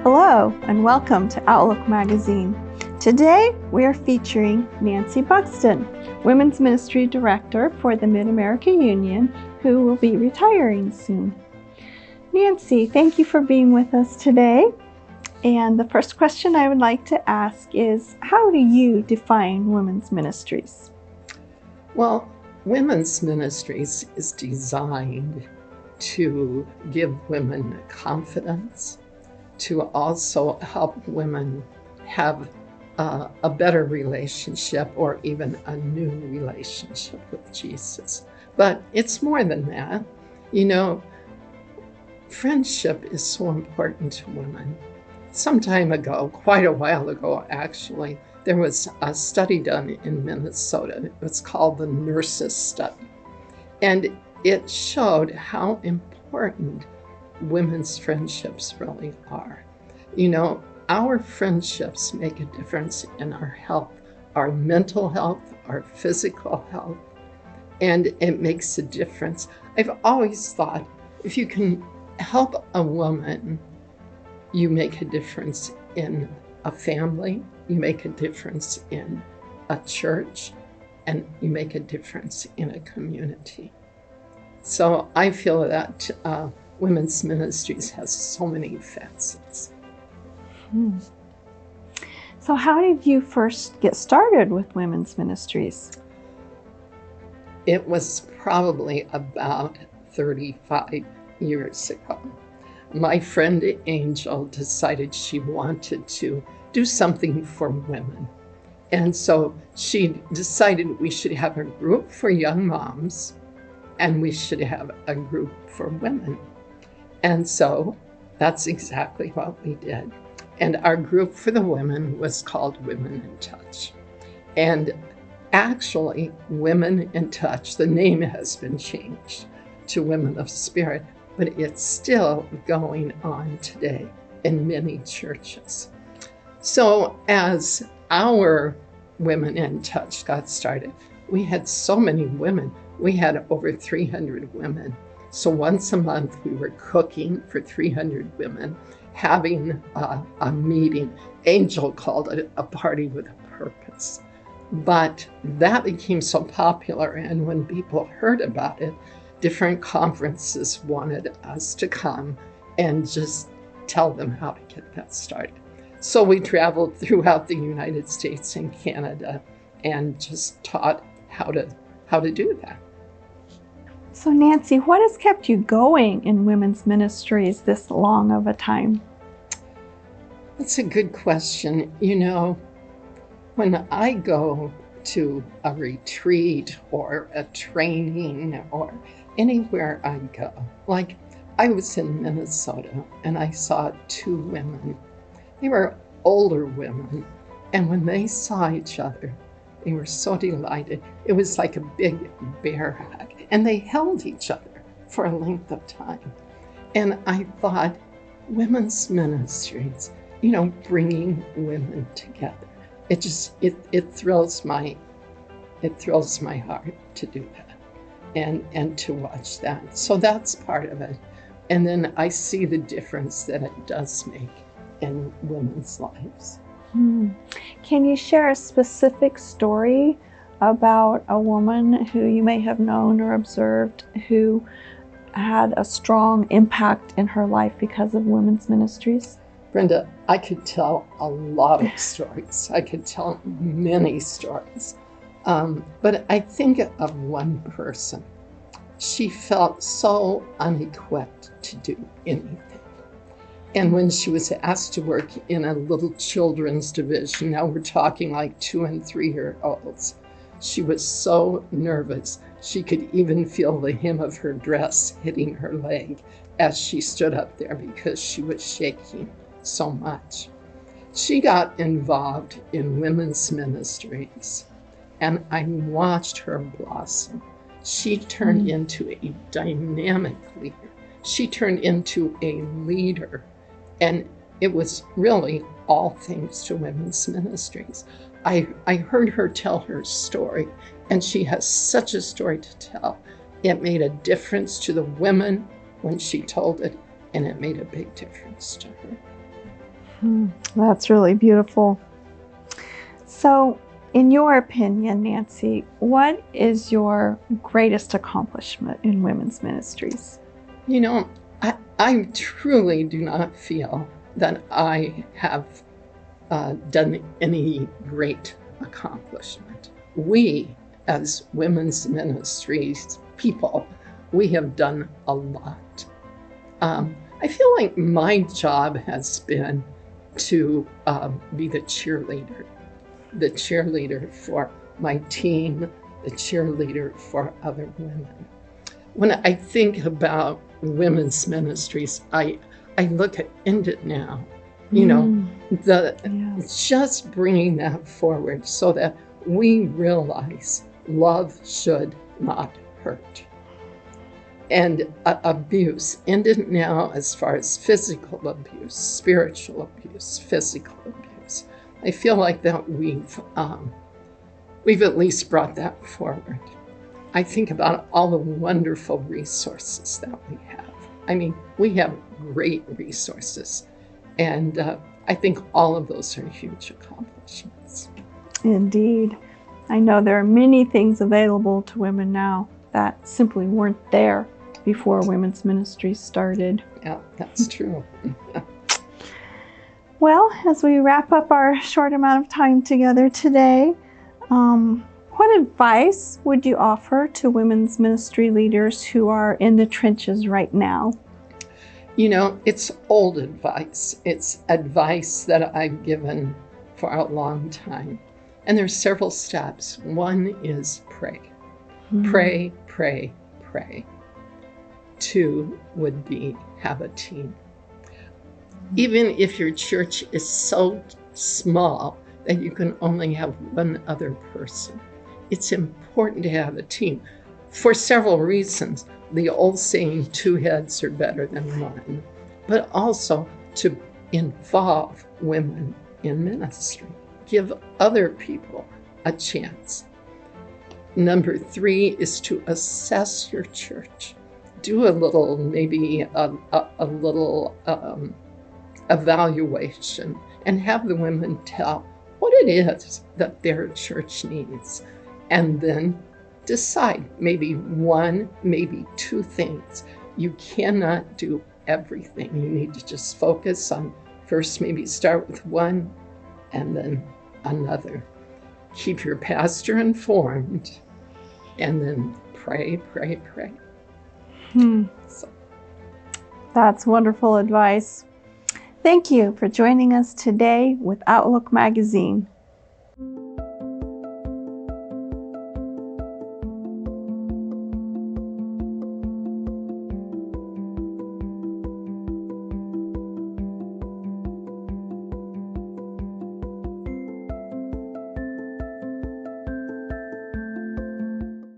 Hello, and welcome to Outlook Magazine. Today, we are featuring Nancy Buxton, Women's Ministry Director for the Mid-America Union, who will be retiring soon. Nancy, thank you for being with us today. And the first question I would like to ask is, how do you define women's ministries? Well, women's ministries is designed to give women confidence, to also help women have a better relationship or even a new relationship with Jesus. But it's more than that. You know, friendship is so important to women. Some time ago, quite a while ago actually, there was a study done in Minnesota. It was called the Nurses Study. And it showed how important women's friendships really are. You know, our friendships make a difference in our health, our mental health, our physical health, and it makes a difference. I've always thought if you can help a woman, you make a difference in a family, you make a difference in a church, and you make a difference in a community. So I feel that women's ministries has so many facets. So how did you first get started with women's ministries? It was probably about 35 years ago. My friend Angel decided she wanted to do something for women. And so she decided we should have a group for young moms and we should have a group for women. And so that's exactly what we did. And our group for the women was called Women in Touch. And actually, Women in Touch, the name has been changed to Women of Spirit, but it's still going on today in many churches. So as our Women in Touch got started, we had so many women. We had over 300 women. So once a month, we were cooking for 300 women, having a meeting. Angel called it a party with a purpose. But that became so popular, and when people heard about it, different conferences wanted us to come and just tell them how to get that started. So we traveled throughout the United States and Canada and just taught how to do that. So Nancy, what has kept you going in women's ministries this long of a time? That's a good question. You know, when I go to a retreat or a training or anywhere I go, like I was in Minnesota and I saw two women. They were older women, and when they saw each other, they were so delighted. It was like a big bear hug, and they held each other for a length of time. And I thought, women's ministries, you know, bringing women together. It thrills my heart to do that and to watch that. So that's part of it. And then I see the difference that it does make in women's lives. Can you share a specific story about a woman who you may have known or observed who had a strong impact in her life because of women's ministries? Brenda, I could tell a lot of stories. I could tell many stories. But I think of one person. She felt so unequipped to do anything. And when she was asked to work in a little children's division, now we're talking like 2 and 3 year olds, she was so nervous. She could even feel the hem of her dress hitting her leg as she stood up there because she was shaking so much. She got involved in women's ministries, and I watched her blossom. She turned into a dynamic leader. She turned into a leader. And it was really all thanks to women's ministries. I heard her tell her story, and she has such a story to tell. It made a difference to the women when she told it, and it made a big difference to her. That's really beautiful. So, in your opinion, Nancy, what is your greatest accomplishment in women's ministries? You know, I truly do not feel that I have done any great accomplishment. We, as women's ministries people, we have done a lot. I feel like my job has been to be the cheerleader for my team, the cheerleader for other women. When I think about women's ministries, I look at End It Now, just bringing that forward so that we realize love should not hurt. And abuse, End It Now as far as physical abuse, spiritual abuse, physical abuse. I feel like that we've at least brought that forward. I think about all the wonderful resources that we have. I mean, we have great resources, and I think all of those are huge accomplishments. Indeed. I know there are many things available to women now that simply weren't there before women's ministry started. Yeah, that's true. Well, as we wrap up our short amount of time together today, what advice would you offer to women's ministry leaders who are in the trenches right now? You know, it's old advice. It's advice that I've given for a long time. And there's several steps. One is pray. Pray, pray, pray. 2 would be have a team. Even if your church is so small that you can only have one other person, it's important to have a team for several reasons. The old saying, 2 heads are better than 1, but also to involve women in ministry. Give other people a chance. Number 3 is to assess your church. Do a little, maybe a little evaluation, and have the women tell what it is that their church needs. And then decide maybe 1, maybe 2 things. You cannot do everything. You need to just focus on first, maybe start with 1 and then another. Keep your pastor informed, and then pray, pray, pray. So. That's wonderful advice. Thank you for joining us today with Outlook Magazine.